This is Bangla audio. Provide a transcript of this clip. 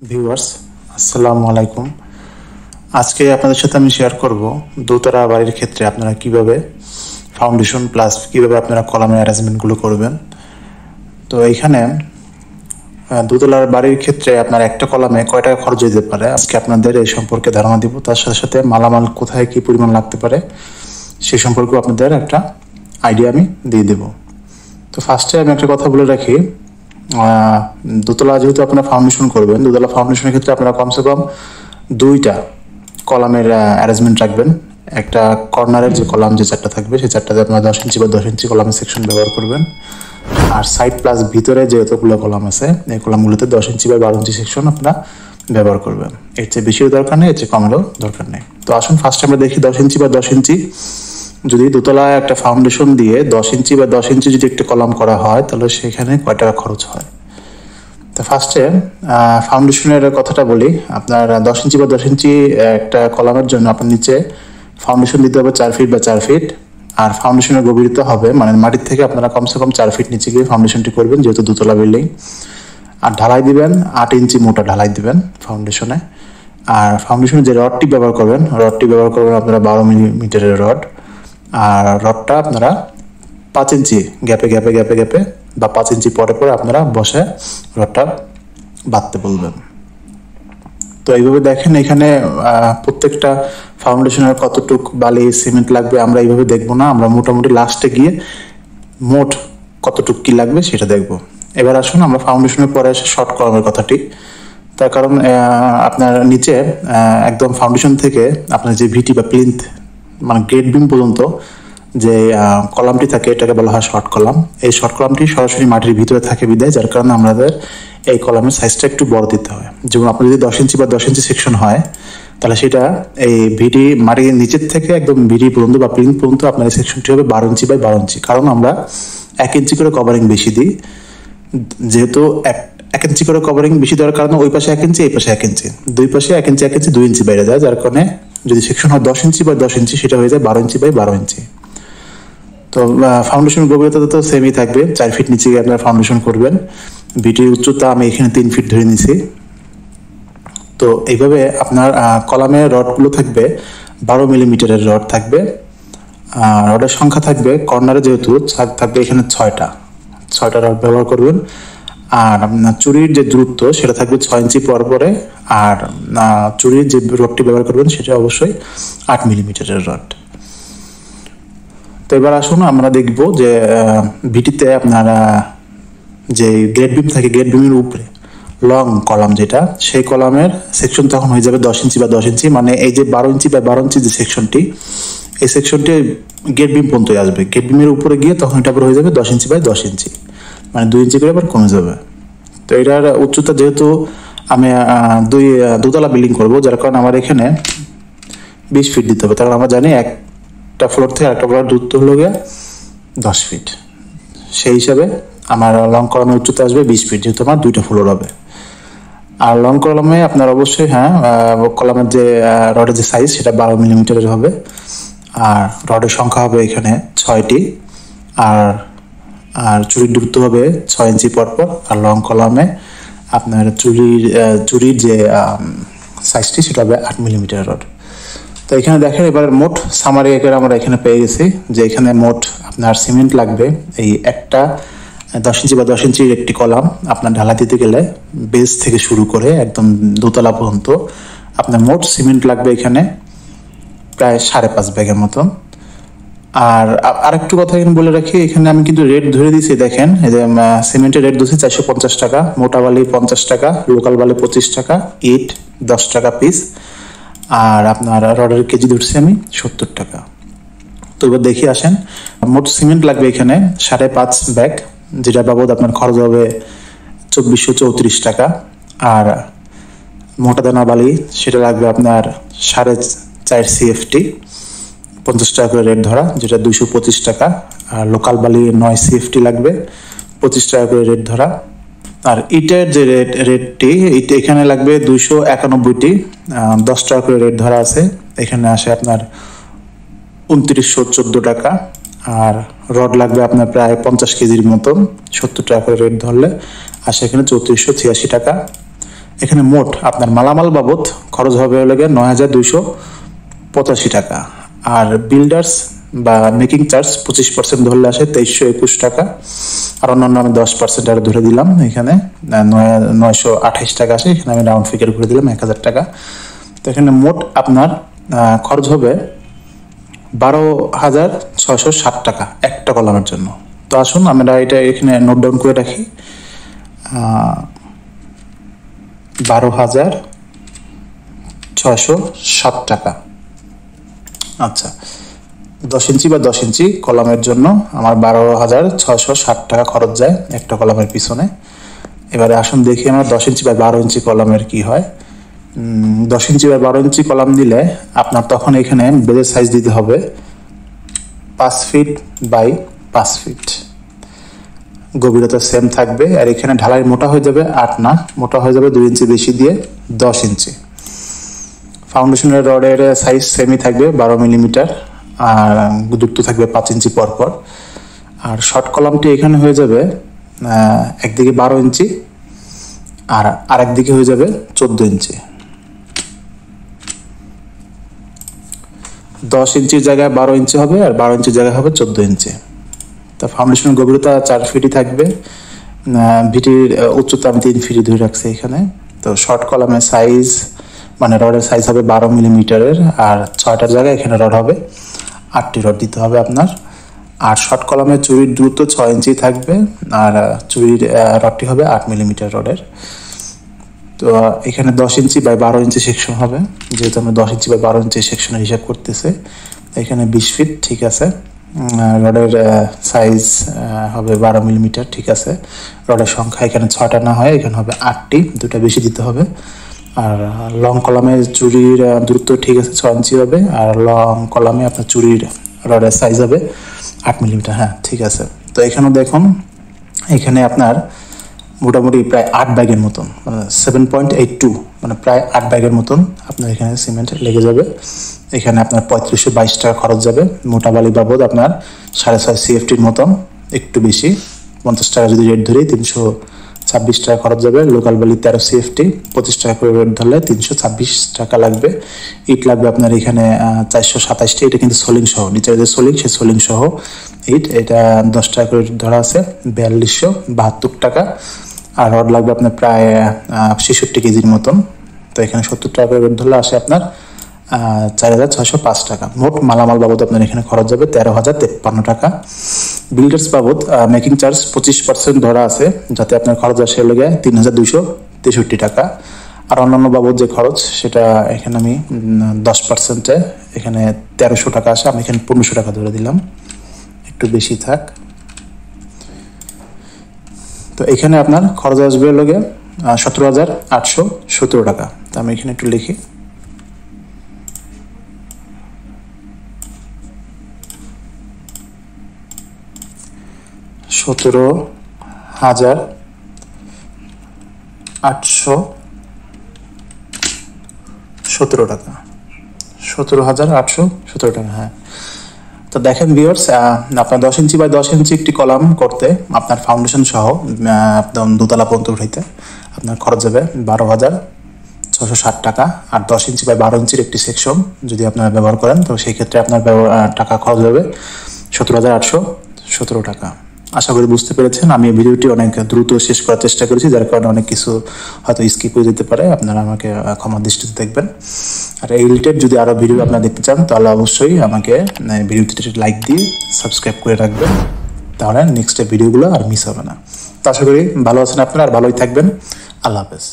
ভিউয়ার্স আসসালামু আলাইকুম। আজকে আপনাদের সাথে আমি শেয়ার করব দোতলা বাড়ির ক্ষেত্রে আপনারা কিভাবে ফাউন্ডেশন প্লাস কিভাবে আপনারা কলামের অ্যারেঞ্জমেন্টগুলো করবেন। তো এইখানে দোতলার বাড়ির ক্ষেত্রে আপনার একটা কলামে কয় টাকা খরচ যেতে পারে আজকে আপনাদের এই সম্পর্কে ধারণা দিব। তার সাথে সাথে মালামাল কোথায় কি পরিমাণ লাগতে পারে সে সম্পর্কেও আপনাদের একটা আইডিয়া আমি দিয়ে দেব। তো ফার্স্টে আমি একটা কথা বলে রাখি, দোতলা যেহেতু আপনারা ফাউন্ডেশন করবেন, দোতলা ফাউন্ডেশনের ক্ষেত্রে আপনারা কমসে কম দুইটা কলামের অ্যারেঞ্জমেন্ট রাখবেন। একটা কর্নারের যে কলাম যে চারটা থাকবে সেই চারটাতে আপনারা 10 ইঞ্চি বা 10 ইঞ্চি কলামের সেকশন ব্যবহার করবেন। আর সাইড প্লাস ভিতরে যে যতগুলো কলাম আছে এই কলামগুলোতে 10 ইঞ্চি বা 12 ইঞ্চি সেকশন আপনারা ব্যবহার করবেন। এর চেয়ে বেশিও দরকার নেই, এর চেয়ে কমেরও দরকার নেই। তো আসুন ফার্স্টে আমরা দেখি 10 ইঞ্চি বা 10 ইঞ্চি যদি দোতলায় একটা ফাউন্ডেশন দিয়ে 10 ইঞ্চি বা 10 ইঞ্চি যদি একটা কলাম করা হয় তাহলে সেখানে কয় টাকা খরচ হয়। তো ফার্স্টে ফাউন্ডেশনের কথাটা বলি। আপনার 10 ইঞ্চি বা 10 ইঞ্চি একটা কলামের জন্য আপনার নিচে ফাউন্ডেশন দিতে হবে 4 ফিট বা 4 ফিট। আর ফাউন্ডেশনের গভীরতা হবে মানে মাটির থেকে আপনারা কমসে কম 4 ফিট নিচে গিয়ে ফাউন্ডেশনটি করবেন যেহেতু দোতলা বিল্ডিং। আর ঢালাই দিবেন 8 ইঞ্চি মোটা ঢালাই দিবেন ফাউন্ডেশনে। আর ফাউন্ডেশনে যে রডটি ব্যবহার করবেন আপনারা 12 মিলিমিটারের রড। আর রডটা আপনারা 5 ইঞ্চি গ্যাপে গ্যাপে গ্যাপে গ্যাপে বা 5 ইঞ্চি পরে পরে আপনারা বসে রডটা বাঁধতে বলবেন। তো এইভাবে দেখেন এখানে প্রত্যেকটা ফাউন্ডেশনের কতটুক বালি সিমেন্ট লাগবে আমরা এইভাবে দেখবো না, আমরা মোটামুটি লাস্টে গিয়ে মোট কতটুক কি লাগবে সেটা দেখব। এবার আসুন আমরা ফাউন্ডেশনের পরে এসে শর্ট কলামের কথাটি। তার কারণ আপনার নিচে একদম ফাউন্ডেশন থেকে আপনার যে ভিটি বা প্লিন্থ মানে গ্রেড বিম পর্যন্ত যে কলামটি থাকে এটাকে বলা হয় শর্ট কলাম। এই শর্ট কলামটি সরাসরি মাটির ভিতরে থাকে বিদায় যার কারণে আমাদের এই কলামের সাইজটা একটু বড় দিতে হয়। যেমন আপনার যদি 10 ইঞ্চি বা 10 ইঞ্চি সেকশন হয় তাহলে সেটা এই ভিডি মাটির নিচের থেকে একদম ভিডি পর্যন্ত বা প্লিন্থ পর্যন্ত আপনার এই সেকশনটি হবে 12 ইঞ্চি বাই 12 ইঞ্চি। কারণ আমরা 1 ইঞ্চি করে কভারিং বেশি দিই, যেহেতু 1 ইঞ্চি করে কভারিং বেশি দেওয়ার কারণে ওই পাশে 1 ইঞ্চি এই পাশে 1 ইঞ্চি, দুই পাশে 1 ইঞ্চি 1 ইঞ্চি 2 ইঞ্চি বাইরে যায়, যার কারণে যদি সেকশন হয় 10 ইঞ্চি বা 10 ইঞ্চি সেটা হয়ে যায় 12 ইঞ্চি বাই 12 ইঞ্চি। তো ফাউন্ডেশন গভীরতা তো সেমই থাকবে, 4 ফিট নিচে গিয়ে আপনারা ফাউন্ডেশন করবেন। ভিটির উচ্চতা আমি এখানে 3 ফিট ধরে নিছি। তো এইভাবে আপনার কলামের রডগুলো থাকবে 12 মিলিমিটারের রড থাকবে। রডের সংখ্যা থাকবে কর্নারে যেহেতু থাকবে এখানে 6টা রড ব্যবহার করবেন। আর আপনার চুরির যে দূরত্ব সেটা থাকবে 6 ইঞ্চি পর পরে। আর চুরির যে রডটি ব্যবহার করবেন সেটা অবশ্যই 8 মিলিমিটারের রড। তো এবার আসুন আমরা দেখব যে ভিটিতে আপনার যে গ্রেড বিম থাকে গ্রেড বিমের উপরে লং কলাম যেটা সেই কলামের সেকশন তখন হয়ে যাবে 10 ইঞ্চি বা 10 ইঞ্চি, মানে এই যে 12 ইঞ্চি বা 12 ইঞ্চি যে সেকশনটি এই সেকশনটি গ্রেড বিম পর্যন্ত আসবে। গ্রেড বিমের উপরে গিয়ে তখন এটা হয়ে যাবে 10 ইঞ্চি বাই 10 ইঞ্চি, মানে 2 ইঞ্চি করে আবার কমে যাবে। তো এটার উচ্চতা যেহেতু আমি দোতলা বিল্ডিং করব যার কারণে আমার এখানে 20 ফিট দিতে হবে। কারণ আমরা জানি একটা ফ্লোর থেকে একটা ফ্লোর দূরত্ব হলো গিয়ে 10 ফিট, সেই হিসাবে আমার লং কলামের উচ্চতা আসবে 20 ফিট যেহেতু আমার 2টা ফ্লোর হবে। আর লং কলামে আপনার অবশ্যই কলামের যে রডের যে সাইজ সেটা 12 মিলিমিটারের হবে। আর রডের সংখ্যা হবে এখানে 6টি। আর চুরির দূরত্ব হবে 6 ইঞ্চি পরপর। আর লং কলামে আপনার চুরির যে সাইজটি সেটা হবে 8 মিলিমিটার রড। তো এখানে দেখেন এবার মোট সামারি আকারে আমরা এখানে পেয়ে গেছি যে এখানে মোট আপনার সিমেন্ট লাগবে এই একটা 10 ইঞ্চি বা 10 ইঞ্চির একটি কলাম আপনার ঢালা দিতে গেলে বেস থেকে শুরু করে একদম দোতলা পর্যন্ত আপনার মোট সিমেন্ট লাগবে এখানে প্রায় 5.5 ব্যাগের মতন। আর আরেকটু কথা এখানে বলে রাখি, এখানে আমি কিন্তু রেট ধরে দিয়েছি। দেখেন এই যে সিমেন্টের রেট দিয়েছি 450 টাকা, মোটা বালি 50 টাকা, লোকাল বালি 25 টাকা, ইট 10 টাকা পিস। আর আপনার রডের কেজি ধরছি আমি 70 টাকা। তো এবার দেখি আসেন মোট সিমেন্ট লাগবে এখানে 5.5 ব্যাগ, যেটা বাবদ আপনার খরচ হবে 2434 টাকা। আর মোটা দানা বালি সেটা লাগবে আপনার 4.5 CFT 50 টাকা করে রেট ধরা, যেটা 225 টাকা। আর লোকাল বালি 9 CFT লাগবে 25 টাকা করে রেট ধরা। আর ইটের যে রেটটি এখানে লাগবে 291টি 10 টাকা করে রেট ধরা আছে। এখানে আসে আপনার 2914 টাকা। আর রড লাগবে আপনার প্রায় 50 কেজির মতন 70 টাকা করে রেট ধরলে আসে এখানে 3486 টাকা। এখানে মোট আপনার মালামাল বাবদ খরচ হবে লাগে 9,285 টাকা। আর বিল্ডার্স বা মেকিং চার্জ 25% ধরলে আসে 2321 টাকা। আর অন্যান্য আমি 10% আরো ধরে দিলাম, এখানে 928 টাকা আসে, এখানে আমি রাউন্ড ফিগার করে দিলাম 1000 টাকা। তো এখানে মোট আপনার খরচ হবে 12,660 টাকা একটা কলামের জন্য। তো আসুন আমরা এটা এখানে নোট ডাউন করে রাখি, 12,660 টাকা। আচ্ছা, 10 ইঞ্চি বা 10 ইঞ্চি কলামের জন্য আমার 12,660 টাকা খরচ যায় একটা কলামের পিছনে। এবারে আসুন দেখি আমরা 10 ইঞ্চি বা 12 ইঞ্চি কলামের কি হয়। 10 ইঞ্চি বা 12 ইঞ্চি কলাম দিলে আপনার তখন এখানে বেজের সাইজ দিতে হবে 5 ফিট বাই 5 ফিট, গভীরতা সেম থাকবে। আর এখানে ঢালাই মোটা হয়ে যাবে 8 না, মোটা হয়ে যাবে 2 ইঞ্চি বেশি দিয়ে 10 ইঞ্চি। ফাউন্ডেশনের রডের সাইজ সেমই থাকবে 12 মিলিমিটার, আর দূরত্ব থাকবে 5 ইঞ্চি পর পর। আর শর্ট কলামটি এখানে হয়ে যাবে একদিকে 12 ইঞ্চি আর আরেক দিকে হয়ে যাবে 14 ইঞ্চি। 10 ইঞ্চির জায়গায় 12 ইঞ্চি হবে, আর 12 ইঞ্চির জায়গায় হবে 14 ইঞ্চি। তা ফাউন্ডেশনের গভীরতা 4 ফিটই থাকবে, ভিটির উচ্চতা আমি 3 ফিটই ধরে রাখছি এখানে। তো শর্ট কলামের সাইজ মানে রডের সাইজ হবে 12 মিলিমিটারের, আর 6টার জায়গায় এখানে রড হবে 8টি রড দিতে হবে আপনার। আর শর্ট কলামের চুরির দূরত্ব 6 ইঞ্চি থাকবে, আর চুরির রডটি হবে 8 মিলিমিটার রডের। তো এখানে 10 ইঞ্চি বাই 12 ইঞ্চি সেকশন হবে, যেহেতু আমরা 10 ইঞ্চি বাই 12 ইঞ্চি সেকশনের হিসাব করতেছে। এখানে 20 ফিট ঠিক আছে। রডের সাইজ হবে 12 মিলিমিটার ঠিক আছে। রডের সংখ্যা এখানে 6টা না হয় এখানে হবে 8টি, 2টা বেশি দিতে হবে। আর লং কলামের চুরির দূরত্ব ঠিক আছে 6 ইঞ্চি হবে, আর লং কলামে আপনার চুরির রডের সাইজ হবে 8 মিলিমিটার। হ্যাঁ ঠিক আছে। তো এখানেও দেখুন, এখানে আপনার মোটামুটি প্রায় 8 ব্যাগের মতন, মানে 7.82, মানে প্রায় 8 ব্যাগের মতন আপনার এখানে সিমেন্ট লেগে যাবে। এখানে আপনার 3522 টাকা খরচ যাবে। মোটা বালি বাবদ আপনার 6.5 CFTর মতন, একটু বেশি 50 টাকা যদি রেট ধরি 326 টাকা খরচ যাবে। লোকাল বালি 13 CFT 25 টাকা করে রেট ধরলে 326 টাকা লাগবে। ইট লাগবে আপনার এখানে 427টি, এটা কিন্তু সোলিং সহ, নিচে যে সোলিং সে সোলিং সহ ইট, এটা 10 টাকা করে ধরা আছে 4272 টাকা। আর রড লাগবে আপনার প্রায় 66 কেজির মতন। তো এখানে 70 টাকা করে ধরলে আসে আপনার 4,605 টাকা। মোট মালামাল বাবদ আপনার এখানে খরচ যাবে 13,053 টাকা। বিল্ডার্স বাবদ মেকিং চার্জ 25% ধরা আছে, যাতে আপনার খরচ আসে লেগে 3,263 টাকা। আর অন্যান্য বাবদ যে খরচ সেটা এখানে আমি 10%-এ এখানে 1300 টাকা আসে, আমি এখানে 1500 টাকা ধরে দিলাম, একটু বেশি থাক। তো এখানে আপনার খরচ আসবে লগে 17,817 টাকা। তো আমি এখানে একটু লিখি, 17,817 টাকা। 17,817 টাকা। হ্যাঁ, তো দেখেন ভিউয়ার্স, আপনার 10 ইঞ্চি বাই 10 ইঞ্চি একটি কলাম করতে আপনার ফাউন্ডেশন সহ একদম দোতলা পর্যন্ত উঠাইতে আপনার খরচ যাবে 12,660 টাকা। আর 10 ইঞ্চি বাই 12 ইঞ্চির একটি সেকশন যদি আপনারা ব্যবহার করেন, তো সেই ক্ষেত্রে আপনার টাকা খরচ হবে 17,817 টাকা। আশা করি বুঝতে পেরেছেন। আমি এই ভিডিওটি অনেক দ্রুত শেষ করার চেষ্টা করেছি, যার কারণে অনেক কিছু হয়তো স্কিপ হয়ে যেতে পারে, আপনারা আমাকে ক্ষমা দৃষ্টিতে দেখবেন। আর এই রিলেটেড যদি আরও ভিডিও আপনারা দেখতে চান, তাহলে অবশ্যই আমাকে ভিডিওটিতে লাইক দিয়ে সাবস্ক্রাইব করে রাখবেন, তাহলে নেক্সট ভিডিওগুলো আর মিস হবে না। তো আশা করি ভালো আছেন আপনারা, আর ভালোই থাকবেন। আল্লাহ হাফেজ।